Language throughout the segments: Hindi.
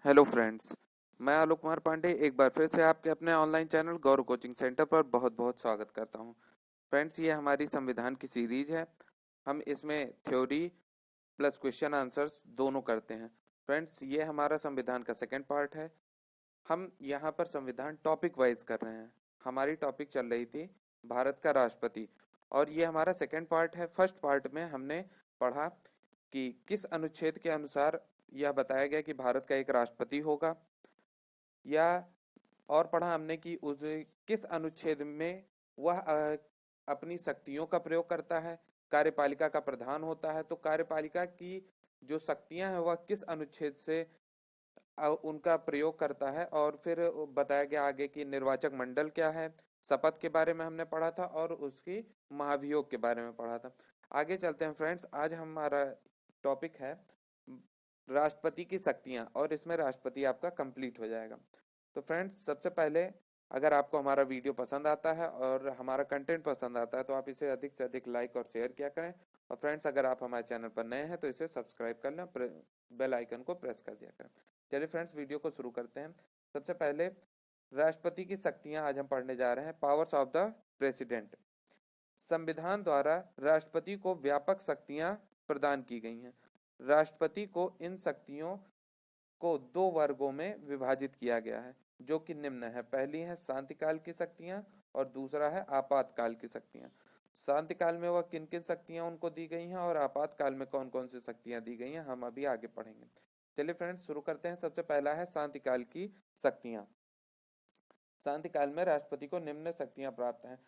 Hello friends. मैं आलोक कुमार पांडे एक बार फिर से आपके अपने ऑनलाइन चैनल गौरव कोचिंग सेंटर पर बहुत बहुत स्वागत करता हूं। फ्रेंड्स, ये हमारी संविधान की सीरीज है। हम इसमें थ्योरी प्लस क्वेश्चन आंसर्स दोनों करते हैं। फ्रेंड्स, ये हमारा संविधान का सेकंड पार्ट है। हम यहाँ पर संविधान टॉपिक वाइज कर रहे हैं। हमारी टॉपिक चल रही थी भारत का राष्ट्रपति, और ये हमारा सेकंड पार्ट है। फर्स्ट पार्ट में हमने पढ़ा कि किस अनुच्छेद के अनुसार यह बताया गया कि भारत का एक राष्ट्रपति होगा, या और पढ़ा हमने कि उस किस अनुच्छेद में वह अपनी शक्तियों का प्रयोग करता है, कार्यपालिका का प्रधान होता है। तो कार्यपालिका की जो शक्तियां हैं वह किस अनुच्छेद से उनका प्रयोग करता है, और फिर बताया गया आगे कि निर्वाचक मंडल क्या है। शपथ के बारे में हमने पढ़ा था और उसकी महाभियोग के बारे में पढ़ा था। आगे चलते हैं फ्रेंड्स। आज हमारा टॉपिक है राष्ट्रपति की शक्तियां, और इसमें राष्ट्रपति आपका कंप्लीट हो जाएगा। तो फ्रेंड्स, सबसे पहले अगर आपको हमारा वीडियो पसंद आता है और हमारा कंटेंट पसंद आता है तो आप इसे अधिक से अधिक लाइक और शेयर किया करें। और फ्रेंड्स, अगर आप हमारे चैनल पर नए हैं तो इसे सब्सक्राइब कर लें, बेल आइकन को प्रेस कर दिया करें। चलिए फ्रेंड्स, वीडियो को शुरू करते हैं। सबसे पहले राष्ट्रपति की शक्तियां आज हम पढ़ने जा रहे हैं। Powers of the president. संविधान द्वारा राष्ट्रपति को व्यापक शक्तियां प्रदान की गई हैं। राष्ट्रपति को इन शक्तियों को दो वर्गों में विभाजित किया गया है, जो कि निम्न है। पहली है शांतिकाल की शक्तियां और दूसरा है आपातकाल की शक्तियां। शांतिकाल में वह किन किन शक्तियां उनको दी गई हैं और आपातकाल में कौन कौन सी शक्तियां दी गई हैं, हम अभी आगे पढ़ेंगे। चलिए फ्रेंड्स, शुरू करते हैं। सबसे पहला है शांतिकाल की शक्तियां। शांतिकाल में राष्ट्रपति को निम्न शक्तियां प्राप्त हैं।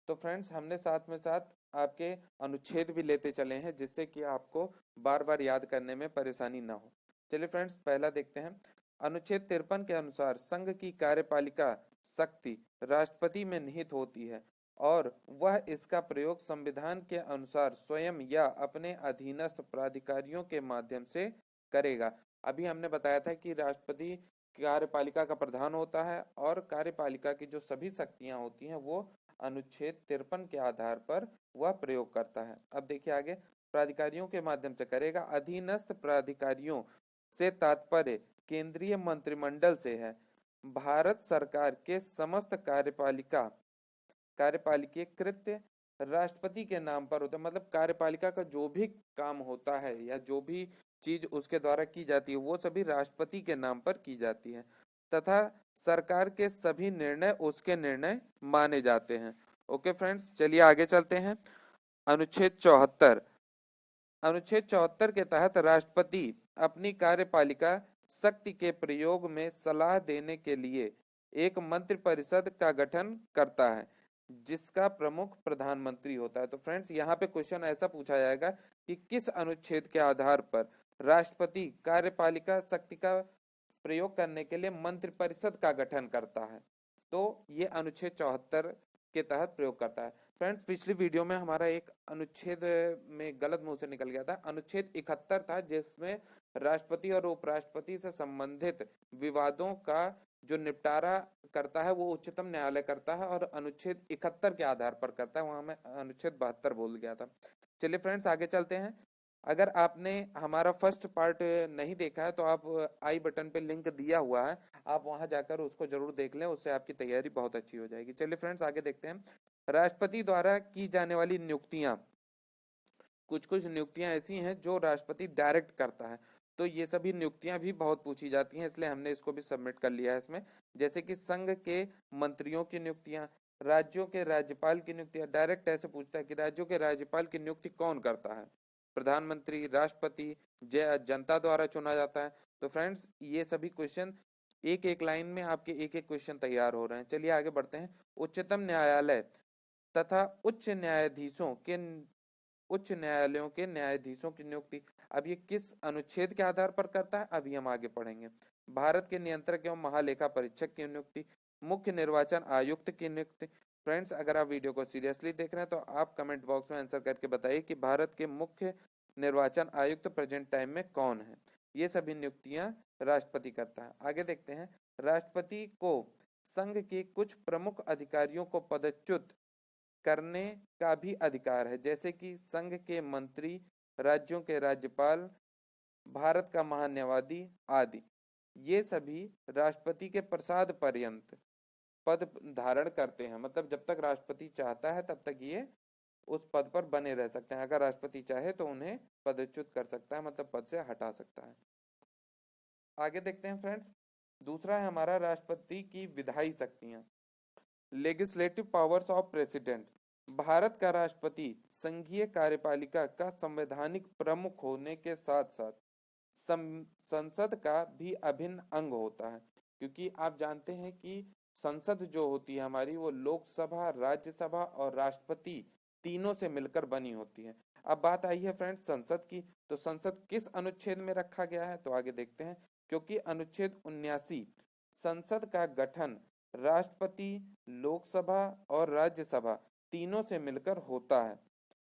तो फ्रेंड्स, हमने साथ में साथ आपके अनुच्छेद भी लेते चले हैं, जिससे कि आपको बार बार याद करने में परेशानी ना हो। चलिए फ्रेंड्स, पहला देखते हैं। अनुच्छेद 53 के अनुसार संघ की कार्यपालिका शक्ति राष्ट्रपति में निहित होती है, और वह इसका प्रयोग संविधान के अनुसार स्वयं या अपने अधीनस्थ प्राधिकारियों के माध्यम से करेगा। अभी हमने बताया था कि राष्ट्रपति कार्यपालिका का प्रधान होता है, और कार्यपालिका की जो सभी शक्तियां होती हैं वो अनुच्छेद 53 के आधार पर वह प्रयोग करता है। अब देखिए आगे। प्राधिकारियों के माध्यम से करेगा। अधीनस्थ प्राधिकारियों से तात्पर्य केंद्रीय मंत्रिमंडल से है। भारत सरकार के समस्त कार्यपालिकीय कृत्य राष्ट्रपति के नाम पर होता है। मतलब कार्यपालिका का जो भी काम होता है या जो भी चीज उसके द्वारा की जाती है वो सभी राष्ट्रपति के नाम पर की जाती है, तथा सरकार के सभी निर्णय उसके निर्णय माने जाते हैं। ओके फ्रेंड्स, चलिए आगे चलते हैं। अनुच्छेद 74। अनुच्छेद 74 के तहत राष्ट्रपति अपनी कार्यपालिका शक्ति के प्रयोग में सलाह देने के लिए एक मंत्रिपरिषद का गठन करता है, जिसका प्रमुख प्रधानमंत्री होता है। तो फ्रेंड्स, यहाँ पे क्वेश्चन ऐसा पूछा जाएगा कि किस अनुच्छेद के आधार पर राष्ट्रपति कार्यपालिका शक्ति का प्रयोग करने के लिए मंत्रिपरिषद का गठन करता है। तो ये अनुच्छेद 74 के तहत प्रयोग करता है। फ्रेंड्स, पिछली वीडियो में हमारा एक अनुच्छेद में गलत मुंह से निकल गया था। अनुच्छेद 71 था, जिसमें राष्ट्रपति और उपराष्ट्रपति से संबंधित विवादों का जो निपटारा करता है वो उच्चतम न्यायालय करता है, और अनुच्छेद 71 के आधार पर करता है। वहां मैं अनुच्छेद 72 बोल गया था। चलिए फ्रेंड्स, आगे चलते हैं। अगर आपने हमारा फर्स्ट पार्ट नहीं देखा है तो आप आई बटन पे लिंक दिया हुआ है, आप वहां जाकर उसको जरूर देख लें। उससे आपकी तैयारी बहुत अच्छी हो जाएगी। चलिए फ्रेंड्स, आगे देखते हैं। राष्ट्रपति द्वारा की जाने वाली नियुक्तियां। कुछ कुछ नियुक्तियां ऐसी हैं जो राष्ट्रपति डायरेक्ट करता है। तो ये सभी नियुक्तियां भी बहुत पूछी जाती हैं, इसलिए हमने इसको भी सबमिट कर लिया है इसमें। जैसे कि संघ के मंत्रियों की नियुक्तियां, राज्यों के राज्यपाल की नियुक्तियां। डायरेक्ट ऐसे पूछता है कि राज्यों के राज्यपाल की नियुक्ति कौन करता है? प्रधानमंत्री, राष्ट्रपति, जनता द्वारा चुना जाता है। तो फ्रेंड्स, ये सभी क्वेश्चन एक एक लाइन में आपके एक एक क्वेश्चन तैयार हो रहे हैं। चलिए आगे बढ़ते हैं। उच्चतम न्यायालय तथा उच्च न्यायालयों के न्यायाधीशों की नियुक्ति। अब ये किस अनुच्छेद के आधार पर करता है, अभी हम आगे पढ़ेंगे। भारत के नियंत्रक एवं महालेखा परीक्षक की नियुक्ति। मुख्य निर्वाचन आयुक्त की नियुक्ति। फ्रेंड्स, अगर आप वीडियो को सीरियसली देख रहे हैं तो आप कमेंट बॉक्स में आंसर करके बताइए कि भारत के मुख्य निर्वाचन आयुक्त प्रेजेंट टाइम में कौन है। ये सभी नियुक्तियां राष्ट्रपति करता है। आगे देखते हैं। राष्ट्रपति को संघ के कुछ प्रमुख अधिकारियों को पदच्युत करने का भी अधिकार है, जैसे कि संघ के मंत्री, राज्यों के राज्यपाल, भारत का महान्यायवादी आदि। ये सभी राष्ट्रपति के प्रसाद पर्यंत पद धारण करते हैं। मतलब जब तक राष्ट्रपति चाहता है तब तक ये उस पद पर बने रह सकते हैं। अगर राष्ट्रपति चाहे तो उन्हें पदच्युत कर सकता है, मतलब पद से हटा सकता है। आगे देखते हैं फ्रेंड्स, दूसरा है हमारा राष्ट्रपति की विधायी शक्तियां, legislative powers of president. Bharat का राष्ट्रपति संघीय कार्यपालिका का संवैधानिक प्रमुख होने के साथ साथ संसद का भी अभिन्न अंग होता है, क्योंकि आप जानते हैं कि संसद जो होती है हमारी, वो लोकसभा, राज्यसभा और राष्ट्रपति तीनों से मिलकर बनी होती है। अब बात आई है फ्रेंड्स संसद की, तो संसद किस अनुच्छेद में रखा गया है, तो आगे देखते हैं। क्योंकि अनुच्छेद 79 संसद का गठन राष्ट्रपति, लोकसभा और राज्यसभा तीनों से मिलकर होता है।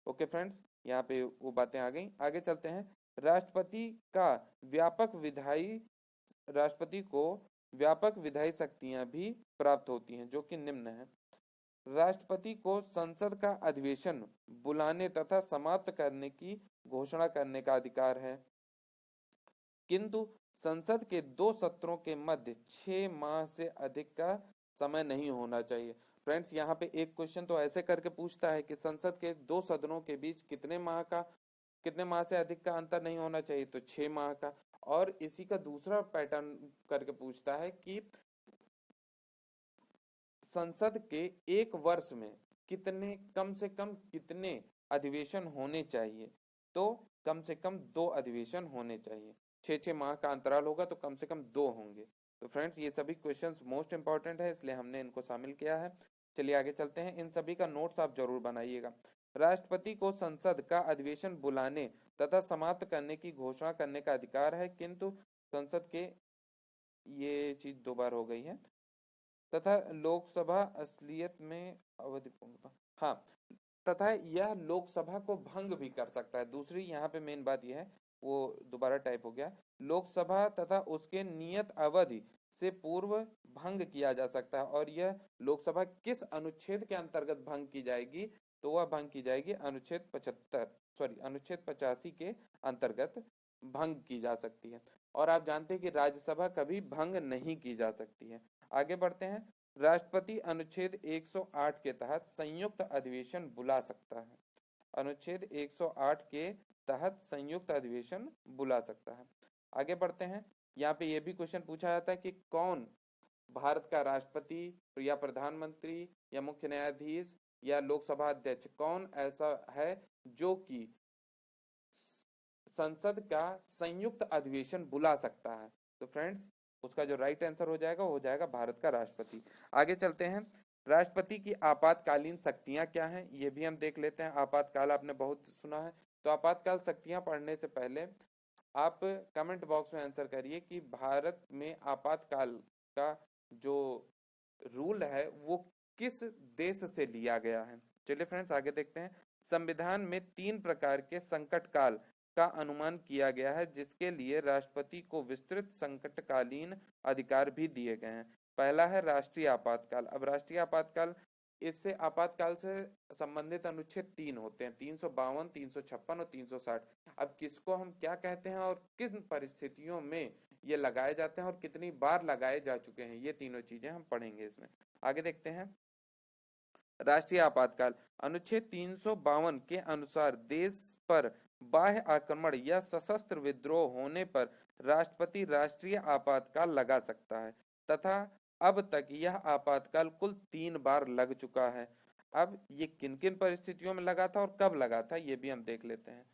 ओके फ्रेंड्स, यहाँ पे वो बातें आ गई। आगे चलते हैं। राष्ट्रपति का व्यापक विधायी राष्ट्रपति को व्यापक विधायी शक्तियां भी प्राप्त होती हैं, जो कि निम्न है। राष्ट्रपति को संसद का अधिवेशन बुलाने तथा समाप्त करने की घोषणा करने का अधिकार है, किंतु संसद के 2 सत्रों के मध्य 6 माह से अधिक का समय नहीं होना चाहिए। फ्रेंड्स, यहाँ पे एक क्वेश्चन तो ऐसे करके पूछता है कि संसद के 2 सदनों के बीच कितने माह से अधिक का अंतर नहीं होना चाहिए, तो 6 माह का। और इसी का दूसरा पैटर्न करके पूछता है कि संसद के 1 वर्ष में कम से कम कितने अधिवेशन होने चाहिए, तो कम से कम 2 अधिवेशन होने चाहिए। 6 माह का अंतराल होगा तो कम से कम 2 होंगे। तो फ्रेंड्स, ये सभी क्वेश्चंस मोस्ट इंपॉर्टेंट है, इसलिए हमने इनको शामिल किया है। चलिए आगे चलते हैं। इन सभी का नोट्स आप जरूर बनाइएगा। राष्ट्रपति को संसद का अधिवेशन बुलाने तथा समाप्त करने की घोषणा करने का अधिकार है, किंतु संसद के, ये चीज 2 बार हो गई है, तथा लोकसभा असलियत में अवधि पूर्णता, हाँ, तथा यह लोकसभा को भंग भी कर सकता है। दूसरी यहाँ पे मेन बात यह है, वो दोबारा टाइप हो गया, लोकसभा तथा उसके नियत अवधि से पूर्व भंग किया जा सकता है। और यह लोकसभा किस अनुच्छेद के अंतर्गत भंग की जाएगी, तो वह भंग की जाएगी अनुच्छेद 85 के अंतर्गत भंग की जा सकती है। और आप जानते हैं कि राज्यसभा कभी भंग नहीं की जा सकती है। आगे बढ़ते हैं। राष्ट्रपति अनुच्छेद 108 के तहत संयुक्त अधिवेशन बुला सकता है। अनुच्छेद 108 के तहत संयुक्त अधिवेशन बुला सकता है। आगे बढ़ते हैं। यहाँ पे ये भी क्वेश्चन पूछा जाता है कि कौन भारत का राष्ट्रपति या प्रधानमंत्री या मुख्य न्यायाधीश या लोकसभा अध्यक्ष, कौन ऐसा है जो कि संसद का संयुक्त अधिवेशन बुला सकता है, तो फ्रेंड्स उसका जो राइट आंसर हो जाएगा वो हो जाएगा भारत का राष्ट्रपति। आगे चलते हैं। राष्ट्रपति की आपातकालीन शक्तियां क्या हैं, ये भी हम देख लेते हैं। आपातकाल आपने बहुत सुना है, तो आपातकाल शक्तियां पढ़ने से पहले आप कमेंट बॉक्स में आंसर करिए कि भारत में आपातकाल का जो रूल है वो किस देश से लिया गया है। चलिए फ्रेंड्स आगे देखते हैं। संविधान में 3 प्रकार के संकट काल का अनुमान किया गया है, जिसके लिए राष्ट्रपति को विस्तृत संकटकालीन अधिकार भी दिए गए हैं। पहला है राष्ट्रीय आपातकाल। अब राष्ट्रीय आपातकाल, इससे आपातकाल से संबंधित अनुच्छेद 3 होते हैं, 352, 356 और 360। अब किसको हम क्या कहते हैं और किन परिस्थितियों में ये लगाए जाते हैं और कितनी बार लगाए जा चुके हैं, ये तीनों चीजें हम पढ़ेंगे इसमें। आगे देखते हैं। राष्ट्रीय आपातकाल अनुच्छेद 352 के अनुसार देश पर बाह्य आक्रमण या सशस्त्र विद्रोह होने पर राष्ट्रपति राष्ट्रीय आपातकाल लगा सकता है, तथा अब तक यह आपातकाल कुल 3 बार लग चुका है। अब ये किन किन परिस्थितियों में लगा था और कब लगा था, ये भी हम देख लेते हैं।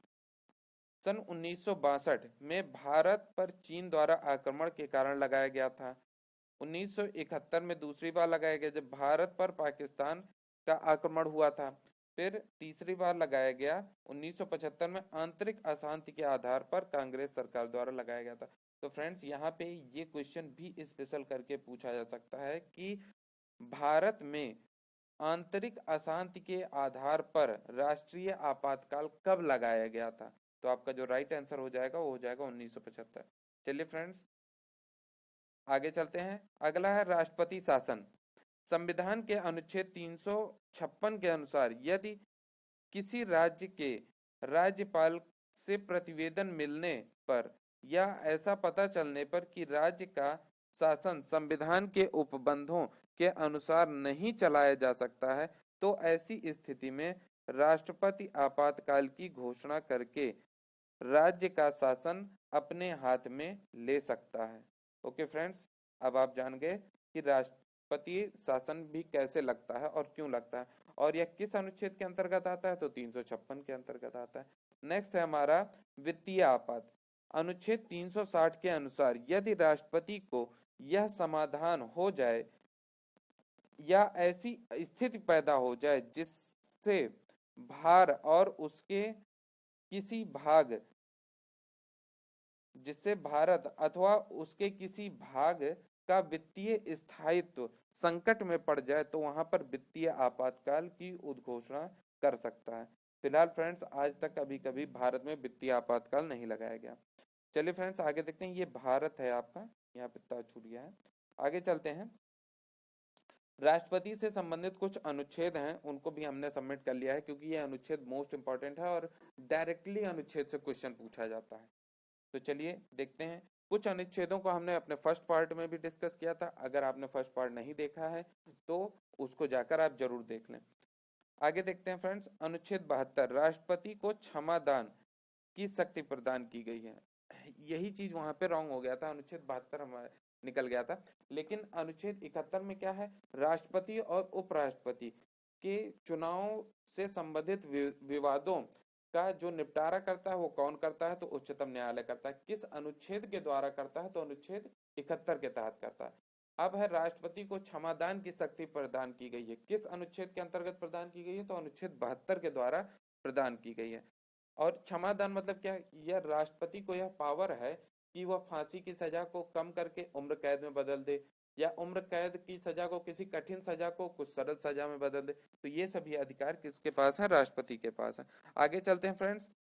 सन 1962 में भारत पर चीन द्वारा आक्रमण के कारण लगाया गया था। 1971 में दूसरी बार लगाया गया जब भारत पर पाकिस्तान का आक्रमण हुआ था। फिर तीसरी बार लगाया गया 1975 में आंतरिक अशांति के आधार पर कांग्रेस सरकार द्वारा लगाया गया था। तो फ्रेंड्स यहाँ पे ये क्वेश्चन भी स्पेशल करके पूछा जा सकता है कि भारत में आंतरिक अशांति के आधार पर राष्ट्रीय आपातकाल कब लगाया गया था, तो आपका जो राइट आंसर हो जाएगा वो हो जाएगा 1975। चलिए फ्रेंड्स आगे चलते हैं। अगला है राष्ट्रपति शासन। संविधान के अनुच्छेद 356 के अनुसार यदि किसी राज्य के राज्यपाल से प्रतिवेदन मिलने पर या ऐसा पता चलने पर कि राज्य का शासन संविधान के उपबंधों के अनुसार नहीं चलाया जा सकता है, तो ऐसी स्थिति में राष्ट्रपति आपातकाल की घोषणा करके राज्य का शासन अपने हाथ में ले सकता है। ओके फ्रेंड्स, अब आप जान गए कि राष्ट्रपति शासन भी कैसे लगता है और क्यों लगता है, और यह किस अनुच्छेद के अंतर्गत आता है, तो 356 के अंतर्गत आता है। नेक्स्ट है हमारा वित्तीय आपात। अनुच्छेद 360 के अनुसार यदि राष्ट्रपति को यह समाधान हो जाए या ऐसी स्थिति पैदा हो जाए जिससे भार और उसके किसी भाग जिससे भारत अथवा उसके किसी भाग का वित्तीय स्थायित्व संकट में पड़ जाए, तो वहां पर वित्तीय आपातकाल की उद्घोषणा कर सकता है। फिलहाल फ्रेंड्स आज तक कभी कभी भारत में वित्तीय आपातकाल नहीं लगाया गया। चलिए फ्रेंड्स आगे देखते हैं। ये भारत है आपका, यहाँ पे छूट गया है। आगे चलते हैं। राष्ट्रपति से संबंधित कुछ अनुच्छेद हैं, उनको भी हमने सबमिट कर लिया है क्योंकि ये अनुच्छेद मोस्ट इंपॉर्टेंट है और डायरेक्टली अनुच्छेद से क्वेश्चन पूछा जाता है। तो चलिए देखते हैं। कुछ अनुच्छेदों को हमने अपने फर्स्ट पार्ट में भी डिस्कस किया था। अगर आपने फर्स्ट पार्ट नहीं देखा है तो उसको जाकर आप जरूर देख लें। आगे देखते हैं फ्रेंड्स। अनुच्छेद 72 राष्ट्रपति को क्षमादान की शक्ति प्रदान की गई है। यही चीज वहां पे रॉन्ग हो गया था, अनुच्छेद 72 हमारे निकल गया था। लेकिन अनुच्छेद 71 में क्या है, राष्ट्रपति और उपराष्ट्रपति के चुनाव से संबंधित विवादों का जो निपटारा करता है वो कौन करता है, तो उच्चतम न्यायालय करता है। किस अनुच्छेद के द्वारा करता है, तो अनुच्छेद 71 के तहत करता है। अब है राष्ट्रपति को क्षमादान की शक्ति प्रदान की गई है। किस अनुच्छेद के अंतर्गत प्रदान की गई है, तो अनुच्छेद 72 के द्वारा प्रदान की गई है। और क्षमादान मतलब क्या, यह राष्ट्रपति को यह पावर है कि वह फांसी की सजा को कम करके उम्र कैद में बदल दे, या उम्र कैद की सजा को किसी कठिन सजा को कुछ सरल सजा में बदल दे। तो ये सभी अधिकार किसके पास है, राष्ट्रपति के पास है। आगे चलते हैं फ्रेंड्स।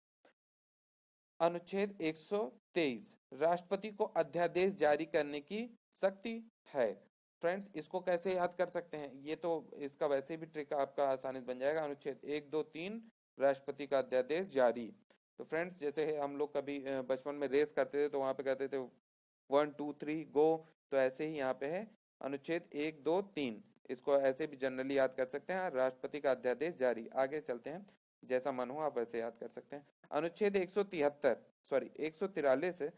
अनुच्छेद 123 राष्ट्रपति को अध्यादेश जारी करने की शक्ति है। फ्रेंड्स इसको कैसे याद कर सकते हैं, ये तो इसका वैसे भी ट्रिक आपका आसानी से बन जाएगा। अनुच्छेद 1, 2, 3 राष्ट्रपति का अध्यादेश जारी। तो फ्रेंड्स जैसे हम लोग कभी बचपन में रेस करते थे तो वहां पे कहते थे 1, 2, 3 गो, तो ऐसे ही यहाँ पे है अनुच्छेद 1, 2, 3। इसको ऐसे भी जनरली याद कर सकते हैं, राष्ट्रपति का अध्यादेश जारी। आगे चलते हैं, जैसा मन हो आप वैसे याद कर सकते हैं। अनुच्छेद 143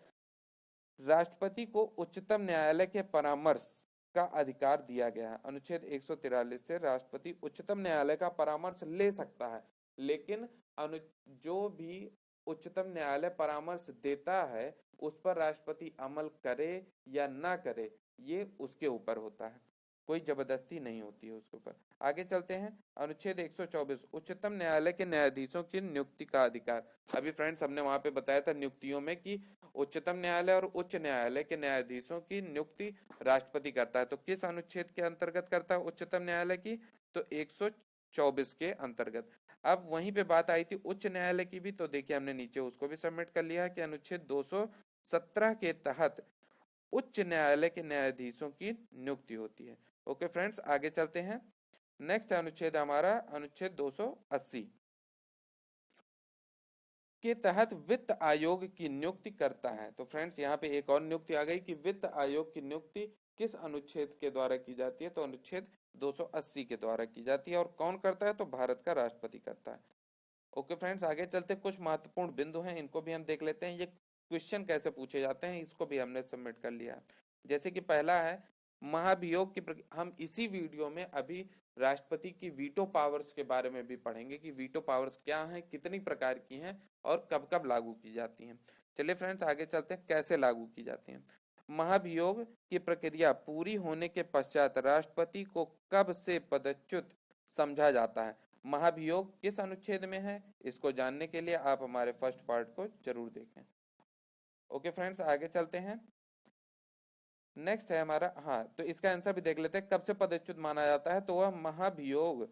राष्ट्रपति को उच्चतम न्यायालय के परामर्श का अधिकार दिया गया है। अनुच्छेद 143 से राष्ट्रपति उच्चतम न्यायालय का परामर्श ले सकता है, लेकिन जो भी उच्चतम न्यायालय परामर्श देता है उस पर राष्ट्रपति अमल करे या ना करे, ये उसके ऊपर होता है, कोई जबरदस्ती नहीं होती है उसके ऊपर। आगे चलते हैं। अनुच्छेद 124 उच्चतम न्यायालय के न्यायाधीशों की नियुक्ति का अधिकार। अभी फ्रेंड्स हमने वहां पे बताया था नियुक्तियों में कि उच्चतम न्यायालय और उच्च न्यायालय के न्यायाधीशों की नियुक्ति राष्ट्रपति करता है। तो किस अनुच्छेद के अंतर्गत करता है उच्चतम न्यायालय की, तो 124 के अंतर्गत। अब वहीं पे बात आई थी उच्च न्यायालय की भी, तो देखिए हमने नीचे उसको भी सबमिट कर लिया है कि अनुच्छेद 217 के तहत उच्च न्यायालय के न्यायाधीशों की नियुक्ति होती है। ओके फ्रेंड्स आगे चलते हैं। नेक्स्ट अनुच्छेद हमारा अनुच्छेद 280 के तहत वित्त आयोग की नियुक्ति करता है। तो फ्रेंड्स यहाँ पे एक और नियुक्ति आ गई कि वित्त आयोग की नियुक्ति किस अनुच्छेद के द्वारा की जाती है, तो अनुच्छेद 280 के द्वारा की जाती है। और कौन करता है, तो भारत का राष्ट्रपति करता है। ओके फ्रेंड्स आगे चलते, कुछ महत्वपूर्ण बिंदु हैं इनको भी हम देख लेते हैं। ये क्वेश्चन कैसे पूछे जाते हैं इसको भी हमने सबमिट कर लिया। जैसे कि पहला है महाभियोग की हम इसी वीडियो में अभी राष्ट्रपति की वीटो पावर्स के बारे में भी पढ़ेंगे कि वीटो पावर्स क्या हैं, कितनी प्रकार की हैं और कब कब लागू की जाती हैं। चलिए फ्रेंड्स आगे चलते हैं कैसे लागू की जाती हैं। महाभियोग की प्रक्रिया पूरी होने के पश्चात राष्ट्रपति को कब से पदच्युत समझा जाता है। महाभियोग किस अनुच्छेद में है, इसको जानने के लिए आप हमारे फर्स्ट पार्ट को जरूर देखें। ओके फ्रेंड्स आगे चलते हैं। नेक्स्ट है हमारा, हाँ तो इसका आंसर भी देख लेते हैं। कब से पदच्युत माना जाता है, तो वह महाभियोग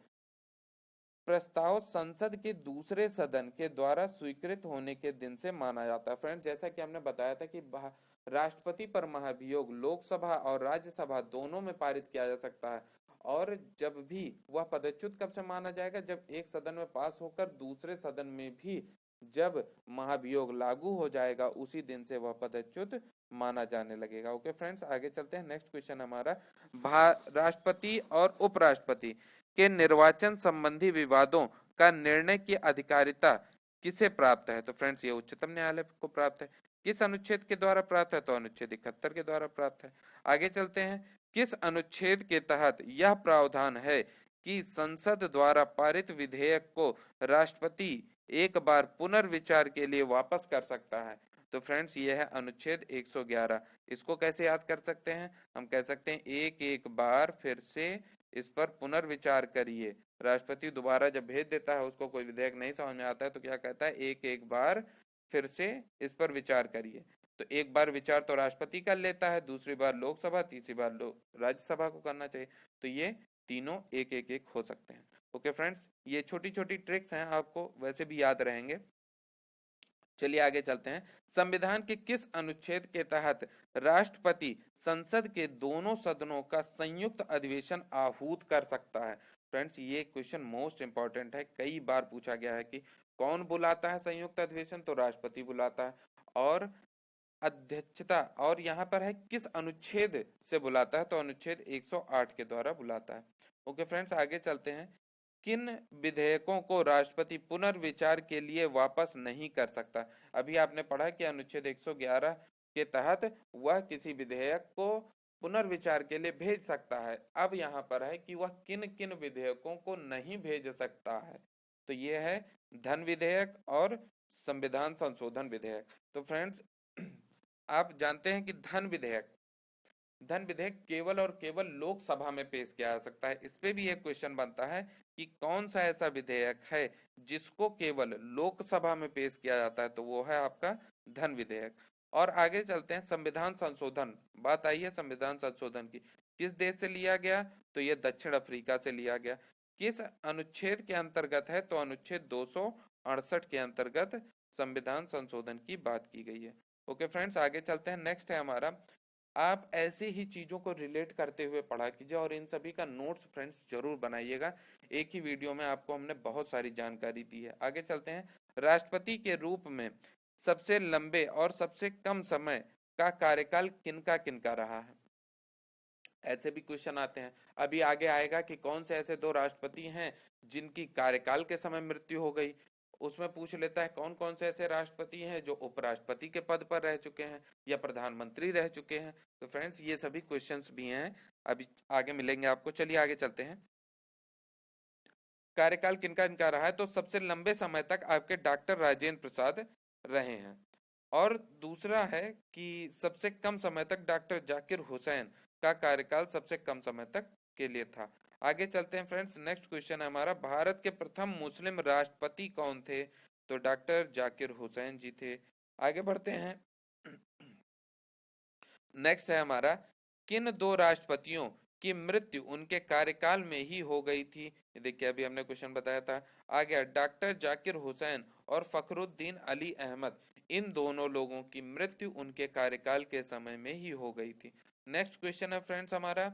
प्रस्ताव संसद के दूसरे सदन के द्वारा स्वीकृत होने के दिन से माना जाता है। फ्रेंड जैसा कि हमने बताया था कि राष्ट्रपति पर महाभियोग लोकसभा और राज्यसभा दोनों में पारित किया जा सकता है, और जब भी वह पदच्युत कब से माना जाएगा, जब एक सदन में पास होकर दूसरे सदन में भी जब महाभियोग लागू हो जाएगा उसी दिन से वह पदच्युत माना जाने लगेगा। ओके फ्रेंड्स, आगे चलते हैं। नेक्स्ट क्वेश्चन हमारा, राष्ट्रपति और उपराष्ट्रपति के निर्वाचन संबंधी विवादों का निर्णय की अधिकारिता किसे प्राप्त है? तो फ्रेंड्स ये उच्चतम न्यायालय को प्राप्त है। किस अनुच्छेद के द्वारा प्राप्त है? तो अनुच्छेद 71 के द्वारा प्राप्त है। आगे चलते हैं, किस अनुच्छेद के तहत यह प्रावधान है कि संसद द्वारा पारित विधेयक को राष्ट्रपति एक बार पुनर्विचार के लिए वापस कर सकता है? तो फ्रेंड्स ये है अनुच्छेद 111। इसको कैसे याद कर सकते हैं? हम कह सकते हैं एक एक बार फिर से इस पर पुनर्विचार करिए। राष्ट्रपति दोबारा जब भेज देता है, उसको कोई विधेयक नहीं समझ में आता है, तो क्या कहता है? एक एक बार फिर से इस पर विचार करिए। तो एक बार विचार तो राष्ट्रपति कर लेता है, दूसरी बार लोकसभा, तीसरी बार राज्यसभा को करना चाहिए। तो ये तीनों एक एक एक हो सकते हैं। ओके फ्रेंड्स, ये छोटी छोटी ट्रिक्स हैं, आपको वैसे भी याद रहेंगे। चलिए आगे चलते हैं। संविधान के किस अनुच्छेद के तहत राष्ट्रपति संसद के दोनों सदनों का संयुक्त अधिवेशन आहूत कर सकता है? फ्रेंड्स ये क्वेश्चन मोस्ट इंपॉर्टेंट है, कई बार पूछा गया है कि कौन बुलाता है संयुक्त अधिवेशन? तो राष्ट्रपति बुलाता है। और अध्यक्षता, और यहाँ पर है किस अनुच्छेद से बुलाता है? तो अनुच्छेद 108 के द्वारा बुलाता है। ओके फ्रेंड्स, आगे चलते हैं। किन विधेयकों को राष्ट्रपति पुनर्विचार के लिए वापस नहीं कर सकता? अभी आपने पढ़ा कि अनुच्छेद 111 के तहत वह किसी विधेयक को पुनर्विचार के लिए भेज सकता है। अब यहाँ पर है कि वह किन किन विधेयकों को नहीं भेज सकता है। तो ये है धन विधेयक और संविधान संशोधन विधेयक। तो फ्रेंड्स आप जानते हैं कि धन विधेयक केवल और केवल लोकसभा में पेश किया जा सकता है। इस पे भी एक क्वेश्चन बनता है कि कौन सा ऐसा विधेयक है जिसको केवल लोकसभा में पेश किया जाता है? तो वो है आपका धन विधेयक। और आगे चलते हैं, संविधान संशोधन, बात आई है संविधान संशोधन की, किस देश से लिया गया? तो ये दक्षिण अफ्रीका से लिया गया। किस अनुच्छेद के अंतर्गत है? तो अनुच्छेद 268 के अंतर्गत संविधान संशोधन की बात की गई है। ओके फ्रेंड्स, आगे चलते हैं। नेक्स्ट है हमारा, आप ऐसे ही चीजों को रिलेट करते हुए पढ़ा कीजिए और इन सभी का नोट्स फ्रेंड्स जरूर बनाइएगा। एक ही वीडियो में आपको हमने बहुत सारी जानकारी दी है। आगे चलते हैं, राष्ट्रपति के रूप में सबसे लंबे और सबसे कम समय का कार्यकाल किनका किनका रहा है? ऐसे भी क्वेश्चन आते हैं। अभी आगे आएगा कि कौन से ऐसे दो राष्ट्रपति हैं जिनकी कार्यकाल के समय मृत्यु हो गई। उसमें पूछ लेता है कौन कौन से ऐसे राष्ट्रपति हैं जो उपराष्ट्रपति के पद पर रह चुके हैं या प्रधानमंत्री रह चुके हैं। तो फ्रेंड्स ये सभी क्वेश्चंस भी हैं, अभी आगे मिलेंगे आपको। चलिए आगे चलते हैं। कार्यकाल किनका किनका रहा है? तो सबसे लंबे समय तक आपके डॉक्टर राजेंद्र प्रसाद रहे हैं। और दूसरा है कि सबसे कम समय तक डॉक्टर जाकिर हुसैन का कार्यकाल सबसे कम समय तक के लिए था। आगे चलते हैं फ्रेंड्स। नेक्स्ट क्वेश्चन है हमारा, भारत के प्रथम मुस्लिम राष्ट्रपति कौन थे? तो डॉक्टर जाकिर हुसैन जी थे। आगे बढ़ते हैं। नेक्स्ट है हमारा, किन दो राष्ट्रपतियों की मृत्यु उनके कार्यकाल में ही हो गई थी? देखिए अभी हमने क्वेश्चन बताया था। आ गया, डॉक्टर जाकिर हुसैन और फखरुद्दीन अली अहमद, इन दोनों लोगों की मृत्यु उनके कार्यकाल के समय में ही हो गई थी। नेक्स्ट क्वेश्चन है फ्रेंड्स हमारा,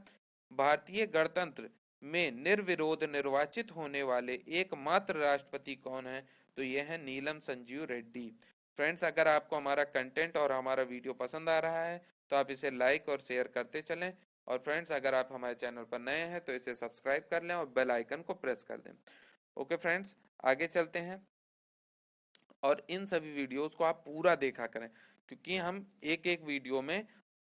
भारतीय गणतंत्र में निर्विरोध निर्वाचित होने वाले एकमात्र राष्ट्रपति कौन है? तो यह है नीलम संजीव रेड्डी। फ्रेंड्स अगर आपको हमारा कंटेंट और हमारा वीडियो पसंद आ रहा है तो आप इसे लाइक और शेयर करते चलें। और फ्रेंड्स अगर आप हमारे चैनल पर नए हैं तो इसे सब्सक्राइब कर लें और बेल आइकन को प्रेस कर दें। ओके फ्रेंड्स, आगे चलते हैं। और इन सभी वीडियोस को आप पूरा देखा करें, क्योंकि हम एक एक वीडियो में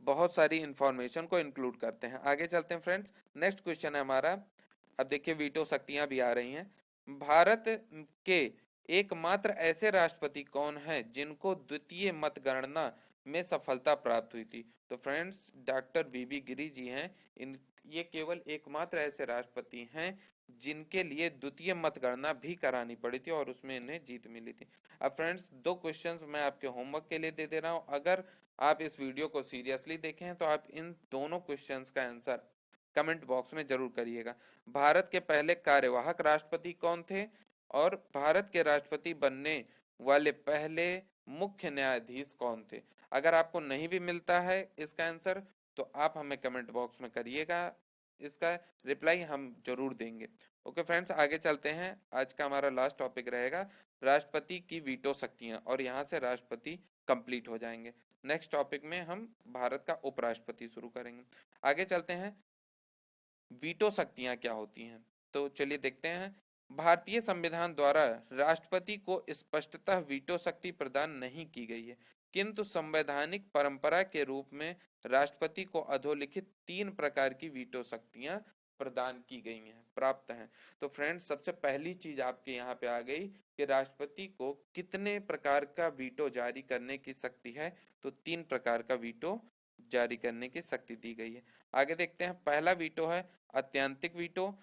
बहुत सारी इंफॉर्मेशन को इंक्लूड करते हैं। आगे चलते हैं फ्रेंड्स। नेक्स्ट क्वेश्चन है हमारा, अब देखिए वीटो शक्तियां भी आ रही हैं। भारत के एकमात्र ऐसे राष्ट्रपति कौन है जिनको द्वितीय मतगणना में सफलता प्राप्त हुई थी? तो फ्रेंड्स डॉक्टर बीबी गिरी जी हैं। इन ये केवल एकमात्र ऐसे राष्ट्रपति हैं जिनके लिए द्वितीय मतगणना भी करानी पड़ी थी और उसमें इन्हें जीत मिली थी। अब फ्रेंड्स दो क्वेश्चंस मैं आपके होमवर्क के लिए दे रहा हूं। अगर आप इस वीडियो को सीरियसली देखें तो आप इन दोनों क्वेश्चंस का आंसर कमेंट बॉक्स में जरूर करिएगा। भारत के पहले कार्यवाहक राष्ट्रपति कौन थे? और भारत के राष्ट्रपति बनने वाले पहले मुख्य न्यायाधीश कौन थे? अगर आपको नहीं भी मिलता है इसका आंसर तो आप हमें कमेंट बॉक्स में करिएगा, इसका रिप्लाई हम जरूर देंगे। ओके फ्रेंड्स, आगे चलते हैं। आज का हमारा लास्ट टॉपिक रहेगा राष्ट्रपति की वीटो शक्तियां, और यहाँ से राष्ट्रपति कंप्लीट हो जाएंगे। नेक्स्ट टॉपिक में हम भारत का उपराष्ट्रपति शुरू करेंगे। आगे चलते हैं, वीटो शक्तियां क्या होती हैं, तो चलिए देखते हैं। भारतीय संविधान द्वारा राष्ट्रपति को स्पष्टतः वीटो शक्ति प्रदान नहीं की गई है, किंतु संवैधानिक परंपरा के रूप में राष्ट्रपति को अधोलिखित 3 प्रकार की वीटो शक्तियां प्रदान की गई हैं, प्राप्त हैं। तो फ्रेंड्स, सबसे पहली चीज आपके यहाँ पे आ गई कि राष्ट्रपति को कितने प्रकार का वीटो जारी करने की शक्ति है, तो 3 प्रकार का वीटो जारी करने की शक्ति दी गई है। आगे देखते हैं, पहला वीटो है अत्यंतिक वीटो,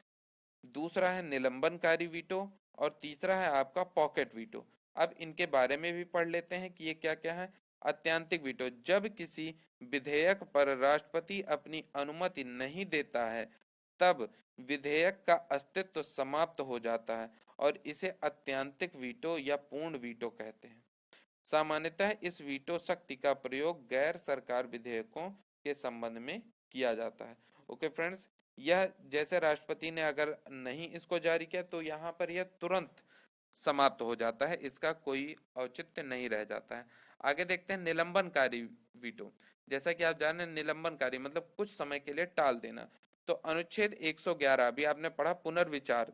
दूसरा है निलंबनकारी वीटो, और तीसरा है आपका पॉकेट वीटो। अब इनके बारे में भी पढ़ लेते हैं कि ये क्या क्या है। अत्यंतिक वीटो, जब किसी विधेयक पर राष्ट्रपति अपनी अनुमति नहीं देता है तब विधेयक का अस्तित्व समाप्त हो जाता है और इसे अत्यंतिक वीटो या पूर्ण वीटो कहते हैं। सामान्यतः इस वीटो शक्ति का प्रयोग गैर सरकार विधेयकों के संबंध में किया जाता है। ओके फ्रेंड्स, यह जैसे राष्ट्रपति ने अगर नहीं इसको जारी किया तो यहाँ पर यह तुरंत समाप्त हो जाता है, इसका कोई औचित्य नहीं रह जाता है। आगे देखते हैं निलंबनकारी वीटो। जैसा कि आप जाने, निलंबनकारी मतलब कुछ समय के लिए टाल देना। तो अनुच्छेद 111 अभी आपने पढ़ा, पुनर्विचार।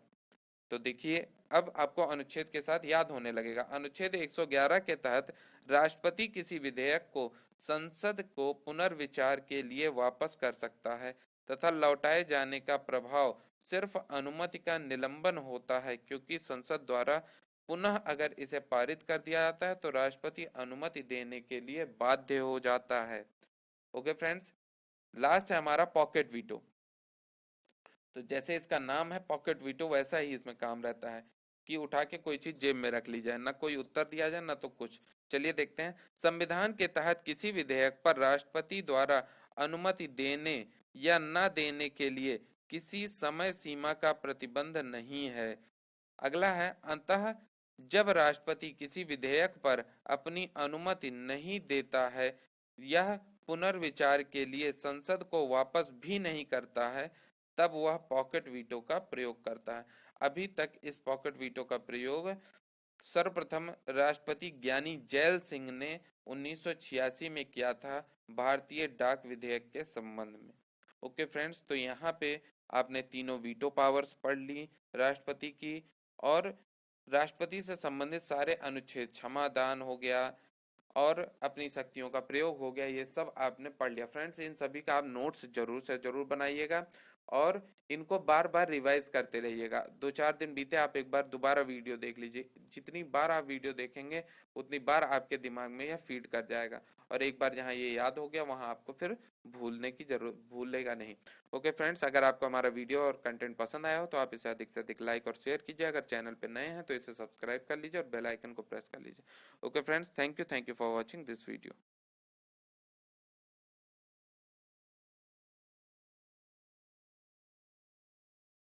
तो देखिए, अब आपको अनुच्छेद के साथ याद होने लगेगा। अनुच्छेद 111 के तहत राष्ट्रपति किसी विधेयक को संसद को पुनर्विचार के लिए वापस कर सकता है तथा लौटाए जाने का प्रभाव सिर्फ अनुमति का निलंबन होता है, क्योंकि संसद द्वारा पुनः अगर इसे पारित कर दिया जाता है तो राष्ट्रपति अनुमति देने के लिए बाध्य हो जाता है। ओके फ्रेंड्स, लास्ट है हमारा पॉकेट वीटो। तो जैसे इसका नाम है पॉकेट वीटो, वैसा ही इसमें काम रहता है कि उठा के कोई चीज जेब में रख ली जाए, ना कोई उत्तर दिया जाए ना तो कुछ। चलिए देखते हैं, संविधान के तहत किसी विधेयक पर राष्ट्रपति द्वारा अनुमति देने या न देने के लिए किसी समय सीमा का प्रतिबंध नहीं है। अगला है, अंतः जब राष्ट्रपति किसी विधेयक पर अपनी अनुमति नहीं देता है, यह पुनर्विचार के लिए संसद को वापस भी नहीं करता है, तब वह पॉकेट वीटो का प्रयोग करता है। अभी तक इस पॉकेट वीटो का प्रयोग सर्वप्रथम राष्ट्रपति ज्ञानी जैल सिंह ने 1986 में किया था, भारतीय डाक विधेयक के संबंध में। ओके फ्रेंड्स, तो यहाँ पे आपने तीनों वीटो पावर्स पढ़ ली राष्ट्रपति की, और राष्ट्रपति से संबंधित सारे अनुच्छेद, क्षमादान हो गया और अपनी शक्तियों का प्रयोग हो गया, ये सब आपने पढ़ लिया। फ्रेंड्स, इन सभी का आप नोट्स जरूर से जरूर बनाइएगा और इनको बार बार रिवाइज करते रहिएगा। 2-4 दिन बीते, आप एक बार दोबारा वीडियो देख लीजिए। जितनी बार आप वीडियो देखेंगे उतनी बार आपके दिमाग में यह फीड कर जाएगा, और एक बार जहाँ ये याद हो गया वहाँ आपको फिर भूलने की जरूरत, भूलेगा नहीं। ओके फ्रेंड्स, अगर आपको हमारा वीडियो और कंटेंट पसंद आया हो तो आप इसे अधिक से अधिक लाइक और शेयर कीजिए। अगर चैनल पे नए हैं तो इसे सब्सक्राइब कर लीजिए और बेल आइकन को प्रेस कर लीजिए। Okay friends, thank you for watching this video.